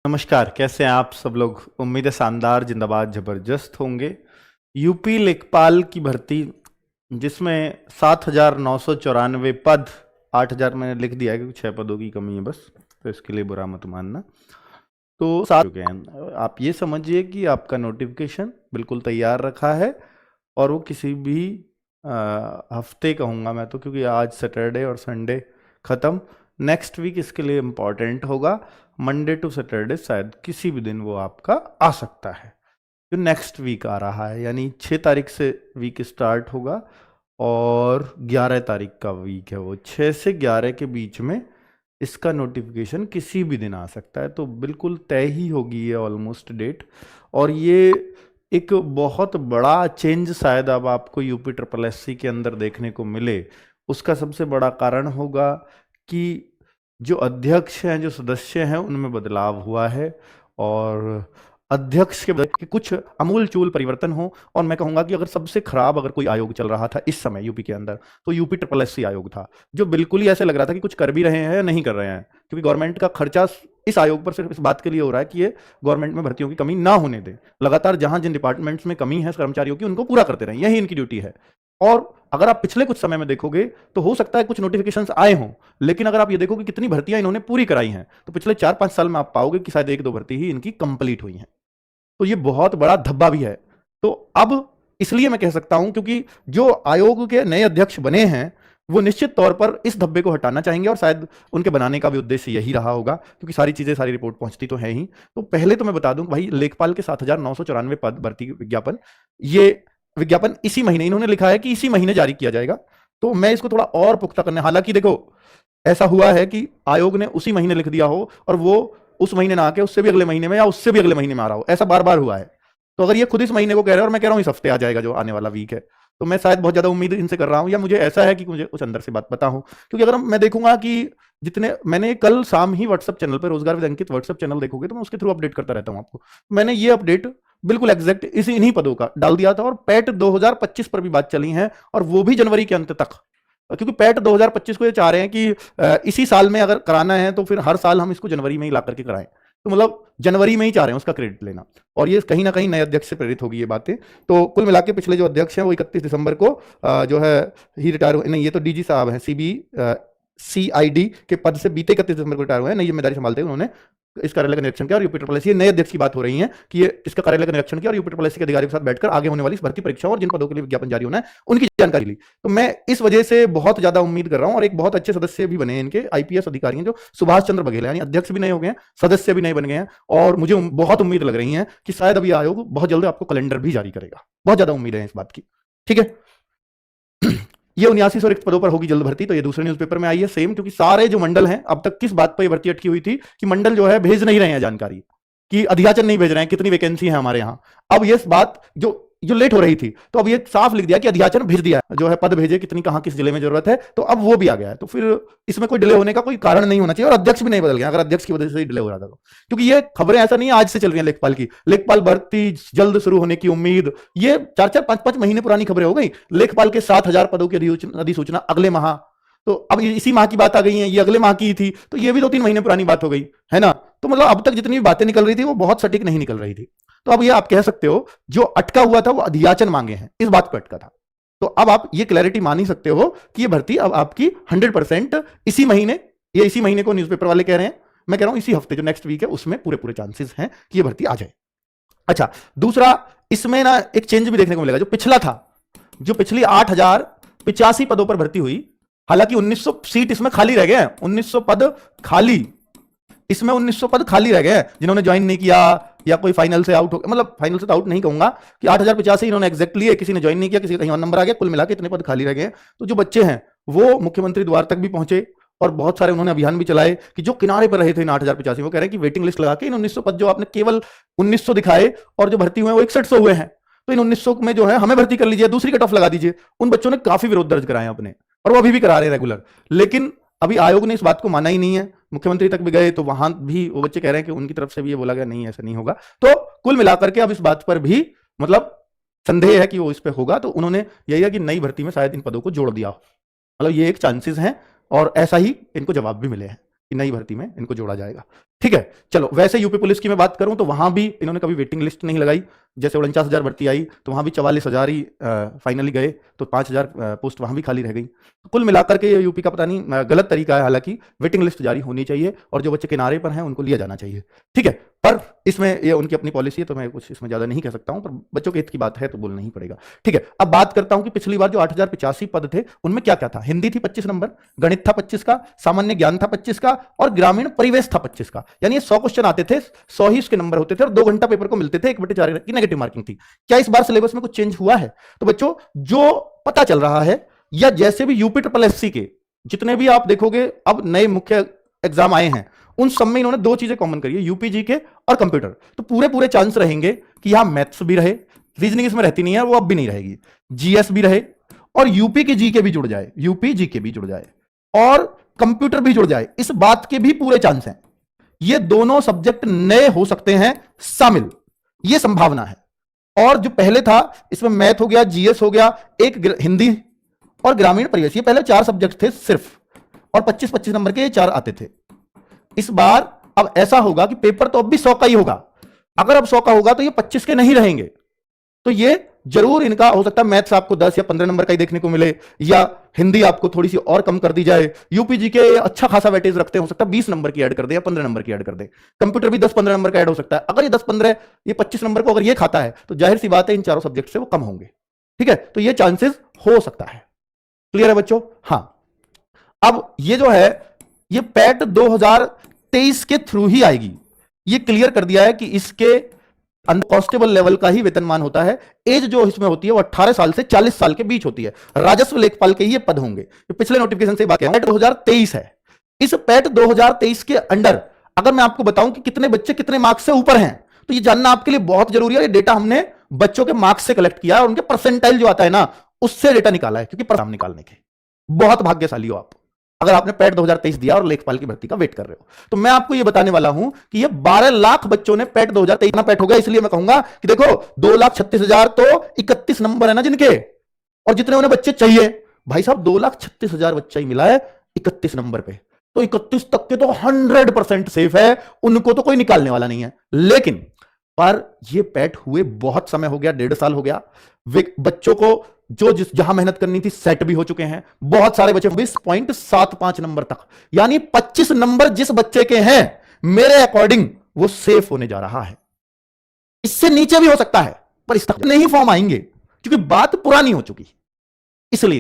नमस्कार, कैसे हैं आप सब लोग। उम्मीद है शानदार, जिंदाबाद, जबरदस्त होंगे। यूपी लेखपाल की भर्ती, जिसमें 7,994 पद, 8,000 मैंने लिख दिया है क्योंकि 6 पदों की कमी है बस, तो इसके लिए बुरा मत मानना। तो साथ चुके हैं, आप ये समझिए कि आपका नोटिफिकेशन बिल्कुल तैयार रखा है और वो किसी भी हफ्ते कहूँगा मैं तो, क्योंकि आज सैटरडे और संडे ख़त्म। नेक्स्ट वीक इसके लिए इम्पॉर्टेंट होगा। मंडे टू सैटरडे शायद किसी भी दिन वो आपका आ सकता है। जो नेक्स्ट वीक आ रहा है, यानी 6 तारीख से वीक स्टार्ट होगा और 11 तारीख का वीक है, वो 6 से 11 के बीच में इसका नोटिफिकेशन किसी भी दिन आ सकता है। तो बिल्कुल तय ही होगी ये ऑलमोस्ट डेट। और ये एक बहुत बड़ा चेंज शायद अब आपको यूपी ट्रिपल एससी के अंदर देखने को मिले। उसका सबसे बड़ा कारण होगा कि जो अध्यक्ष हैं, जो सदस्य हैं, उनमें बदलाव हुआ है और अध्यक्ष के कुछ अमूल चूल परिवर्तन हो। और मैं कहूंगा कि अगर सबसे खराब अगर कोई आयोग चल रहा था इस समय यूपी के अंदर, तो यूपी ट्रिपल एससी आयोग था, जो बिल्कुल ही ऐसे लग रहा था कि कुछ कर भी रहे हैं या नहीं कर रहे हैं, क्योंकि गवर्नमेंट का खर्चा इस आयोग पर सिर्फ इस बात के लिए हो रहा है कि ये गवर्नमेंट में भर्तियों की कमी ना होने दे। लगातार जहां जिन डिपार्टमेंट्स में कमी है कर्मचारियों की, उनको पूरा करते रहें, यही इनकी ड्यूटी है। और अगर आप पिछले कुछ समय में देखोगे तो हो सकता है कुछ नोटिफिकेशंस आए हों, लेकिन अगर आप ये देखोगे कितनी भर्तियां इन्होंने पूरी कराई हैं, तो पिछले 4-5 साल में आप पाओगे कि शायद 1-2 भर्ती ही इनकी कंप्लीट हुई हैं। तो ये बहुत बड़ा धब्बा भी है। तो अब इसलिए मैं कह सकता हूं, क्योंकि जो आयोग के नए अध्यक्ष बने हैं वो निश्चित तौर पर इस धब्बे को हटाना चाहेंगे, और शायद उनके बनाने का भी उद्देश्य यही रहा होगा, क्योंकि सारी चीजें, सारी रिपोर्ट पहुंचती तो है ही। तो पहले तो मैं बता दूं भाई, लेखपाल के 7,994 पद भर्ती विज्ञापन, ये विज्ञापन इसी महीने इन्होंने लिखा है कि इसी महीने जारी किया जाएगा। तो मैं इसको थोड़ा और पुख्ता करने, हालांकि देखो ऐसा हुआ है कि आयोग ने उसी महीने लिख दिया हो और वो उस महीने ना आके उससे भी अगले महीने में या उससे भी अगले महीने में आ रहा हो, ऐसा बार बार हुआ है। तो अगर ये खुद इस महीने को कह रहे हैं और मैं कह रहा हूं इस हफ्ते आ जाएगा जो आने वाला वीक है, तो मैं शायद बहुत ज्यादा उम्मीद इनसे कर रहा हूं, या मुझे ऐसा है कि मुझे कुछ अंदर से बात पता हो। क्योंकि अगर मैं देखूंगा कि जितने मैंने कल शाम ही व्हाट्सएप चैनल पर, रोजगार विद अंकित व्हाट्सएप चैनल देखोगे तो मैं उसके थ्रू अपडेट करता रहता हूं आपको। मैंने ये अपडेट बिल्कुल एग्जैक्ट इन्हीं पदों का डाल दिया था, और पैट 2025 पर भी बात चली है, और वो भी जनवरी के अंत तक। क्योंकि पैट 2025 को ये चाह रहे हैं कि इसी साल में अगर कराना है तो फिर हर साल हम इसको जनवरी में ही ला करके कराएं। तो मतलब जनवरी में ही चाह रहे हैं उसका क्रेडिट लेना, और ये कहीं ना कहीं नए अध्यक्ष से प्रेरित होगी ये बातें। तो कुल मिला के पिछले जो अध्यक्ष हैं वो 31 दिसंबर को जो है ही रिटायर, नहीं ये तो डीजी साहब हैं, CID के पद से बीते 31 दिसंबर को रिटायर हुए हैं, नई जिम्मेदारी संभालते हुए उन्होंने इस कार्यालय का निरीक्षण किया और यूपी ट्रिपल एससी, नए अध्यक्ष की बात हो रही है कि ये इसका कार्यालय का निरीक्षण किया और यूपी ट्रिपल एससी के अधिकारियों के साथ बैठकर आगे होने वाली इस भर्ती परीक्षाओं और जिन पदों के लिए विज्ञापन जारी होना है उनकी जानकारी ली। तो मैं इस वजह से बहुत ज्यादा उम्मीद कर रहा हूं, और एक बहुत अच्छे सदस्य भी बने हैं इनके, IPS अधिकारी हैं जो सुभाष चंद्र बघेल, यानी अध्यक्ष भी नए हो गए हैं, सदस्य भी नए बन गए हैं, और मुझे बहुत उम्मीद लग रही है कि शायद अभी आयोग बहुत जल्द आपको कैलेंडर भी जारी करेगा। बहुत ज्यादा उम्मीद है इस बात की। ठीक है, ये 7900 रिक्त पदों पर होगी जल्द भर्ती। तो ये दूसरे न्यूज़पेपर में आई है सेम, क्योंकि सारे जो मंडल हैं, अब तक किस बात पर ये भर्ती अटकी हुई थी कि मंडल जो है भेज नहीं रहे हैं जानकारी, कि अधियाचन नहीं भेज रहे हैं कितनी वैकेंसी है हमारे यहाँ। अब ये बात जो लेट हो रही थी, तो अब ये साफ लिख दिया कि अधियाचन भेज दिया है, जो है पद भेजे, कितनी कहां किस जिले में जरूरत है, तो अब वो भी आ गया है। तो फिर इसमें कोई डिले होने का कोई कारण नहीं होना चाहिए, और अध्यक्ष भी नहीं बदल गया, अगर अध्यक्ष की वजह से डिले हो रहा था तो। क्योंकि ये खबरें ऐसा नहीं आज से चल रही है लेखपाल की, लेखपाल भर्ती जल्द शुरू होने की उम्मीद, ये 4-4, 5-5 महीने पुरानी खबरें हो गई। लेखपाल के 7,000 पदों की अधिसूचना अगले माह, तो अब इसी माह की बात आ गई है, ये अगले माह की थी, तो ये भी 2-3 महीने पुरानी बात हो गई है ना। तो मतलब अब तक जितनी भी बातें निकल रही थी वो बहुत सटीक नहीं निकल रही थी। तो अब ये आप कह सकते हो जो अटका हुआ था वो अधियाचन मांगे हैं, इस बात पर अटका था। तो अब आप ये क्लैरिटी मान ही सकते हो कि ये भर्ती अब आपकी 100% इसी महीने, ये इसी महीने को न्यूज़पेपर वाले कह रहे हैं, मैं कह रहा हूं इसी हफ्ते जो नेक्स्ट वीक है उसमें पूरे चांसेस हैं कि ये भर्ती आ जाए। अच्छा, दूसरा इसमें ना एक चेंज भी देखने को मिलेगा। जो पिछला था, जो पिछली 8,085 पदों पर भर्ती हुई, हालांकि 1900 सीट इसमें खाली रह गए हैं, 1900 पद खाली, इसमें 1900 पद खाली रह गए जिन्होंने ज्वाइन नहीं किया या कोई फाइनल से आउट हो, मतलब फाइनल से तो आउट नहीं कहूंगा कि 8,085 इन्होंने एग्जैक्टली है, किसी ने ज्वाइन नहीं किया, किसी का कहीं और नंबर आ गया, कुल मिला के इतने पद खाली रह गए। तो जो बच्चे हैं वो मुख्यमंत्री द्वार तक भी पहुंचे, और बहुत सारे उन्होंने अभियान भी चलाए कि जो किनारे पर रहे थे इन 8,085, वो कह रहे हैं कि वेटिंग लिस्ट लगा के इन 1900 पद जो आपने केवल 1900 दिखाए और जो भर्ती हुए वो 6100 हुए हैं, तो इन 1900 में जो है हमें भर्ती कर लीजिए, दूसरी कट ऑफ लगा दीजिए। उन बच्चों ने काफी विरोध दर्ज कराए अपने, और वो अभी भी करा रहे हैं रेगुलर। लेकिन अभी आयोग ने इस बात को माना ही नहीं है, मुख्यमंत्री तक भी गए तो वहां भी वो बच्चे कह रहे हैं कि उनकी तरफ से भी ये बोला गया नहीं ऐसा नहीं होगा। तो कुल मिलाकर के अब इस बात पर भी मतलब संदेह है कि वो इस पे होगा। तो उन्होंने यही है कि नई भर्ती में शायद इन पदों को जोड़ दिया, मतलब ये एक चांसेस हैं, और ऐसा ही इनको जवाब भी मिले हैं कि नई भर्ती में इनको जोड़ा जाएगा। ठीक है। चलो, वैसे यूपी पुलिस की मैं बात करूं तो वहां भी इन्होंने कभी वेटिंग लिस्ट नहीं लगाई। जैसे 49,000 भर्ती आई तो वहां भी 44,000 ही फाइनली गए, तो 5,000 पोस्ट वहां भी खाली रह गई। तो कुल मिलाकर के यूपी का पता नहीं गलत तरीका है, हालांकि वेटिंग लिस्ट जारी होनी चाहिए और जो बच्चे किनारे पर हैं उनको लिया जाना चाहिए। ठीक है, पर इसमें ये उनकी अपनी पॉलिसी है, तो मैं कुछ इसमें ज्यादा नहीं कह सकता हूं, पर बच्चों के हित की बात है तो बोलना ही पड़ेगा। ठीक है, अब बात करता हूं कि पिछली बार जो 8,085 पद थे उनमें क्या क्या था। हिंदी थी 25 नंबर, गणित था 25 का, सामान्य ज्ञान था 25 का, और ग्रामीण परिवेश था 25 का। यानी ये 100 क्वेश्चन आते थे, 100 ही इसके नंबर होते थे और 2 घंटा पेपर को मिलते थे, 1/4 की नेगेटिव मार्किंग थी। क्या इस बार सिलेबस में कुछ चेंज हुआ है? तो बच्चों, जो पता चल रहा है, या जैसे भी यूपी ट्रिपल एससी के जितने भी आप देखोगे अब नए मुख्य एग्जाम आए हैं, उन सब में इन्होंने 2 चीजें कॉमन करी है, यूपी के और कंप्यूटर। तो पूरे पूरे चांस रहेंगे कि यहां मैथ्स भी रहे, रीजनिंग इसमें रहती नहीं है, वो अब भी नहीं रहेगी, जीएस भी रहे, और यूपी की जीके भी जुड़ जाए, यूपी जीके भी जुड़ जाए, और कंप्यूटर भी जुड़ जाए, इस बात के भी पूरे चांस हैं। ये दोनों सब्जेक्ट नए हो सकते हैं शामिल, ये संभावना है। और जो पहले था इसमें मैथ हो गया, जीएस हो गया, एक हिंदी और ग्रामीण परिवेश, ये पहले 4 सब्जेक्ट थे सिर्फ, और 25-25 नंबर के ये 4 आते थे। इस बार अब ऐसा होगा कि पेपर तो अब भी 100 का ही होगा। अगर अब 100 का होगा तो ये 25 के नहीं रहेंगे। तो ये जरूर इनका हो सकता है मैथ्स आपको 10 या 15 नंबर का ही देखने को मिले, या हिंदी आपको थोड़ी सी और कम कर दी जाए। यूपी जी के अच्छा खासा वेटेज रखते हैं, हो सकता है 20 नंबर की ऐड कर दे या 15 नंबर की ऐड कर दे। कंप्यूटर भी 10-15 नंबर का ऐड हो सकता है। अगर ये 10-15, ये 25 नंबर को अगर ये खाता है तो जाहिर सी बात है इन चारों सब्जेक्ट से वो कम होंगे। ठीक है, तो ये चांसेस हो सकता है। क्लियर है बच्चों? हां, अब ये जो है ये पैट 2023 के थ्रू ही आएगी। ये क्लियर कर दिया है कि इसके कांस्टेबल लेवल का ही वेतनमान होता है। एज जो इसमें होती है वो 18 साल से 40 साल के बीच होती है। राजस्व लेखपाल के ये पद होंगे। पिछले नोटिफिकेशन से बात पैट 2023 है। इस पैट 2023 के अंडर अगर मैं आपको बताऊं कि कितने बच्चे कितने मार्क्स से ऊपर हैं, तो ये जानना आपके लिए बहुत जरूरी है। ये डेटा हमने बच्चों के मार्क्स से कलेक्ट किया है और उनके परसेंटाइल जो आता है ना, उससे डेटा निकाला है, क्योंकि परिणाम निकालने के बहुत भाग्यशाली हो आप अगर आपने पैट 2023 दिया और लेखपाल की भर्ती का वेट कर रहे हो। तो मैं आपको ये बताने वाला हूं कि ये 12 लाख बच्चों ने पैट 2023 ना पैट हो गया, इसलिए मैं कहूंगा कि देखो 2,36,000 तो 31 नंबर है ना जिनके, और जितने उन्हें बच्चे चाहिए, भाई साहब 2,36,000 बच्चा ही मिला है 31 नंबर पे, तो 31 तक के तो 100% सेफ है, उनको तो कोई निकालने वाला नहीं है। लेकिन पर ये पैट हुए बहुत समय हो गया, 1.5 साल हो गया। बच्चों को जो जहां मेहनत करनी थी सेट भी हो चुके हैं। बहुत सारे बच्चे 20.75 नंबर तक, यानी 25 नंबर जिस बच्चे के हैं, मेरे अकॉर्डिंग वो सेफ होने जा रहा है। इससे नीचे भी हो सकता है, पर इस तक नहीं फॉर्म आएंगे क्योंकि बात पुरानी हो चुकी, इसलिए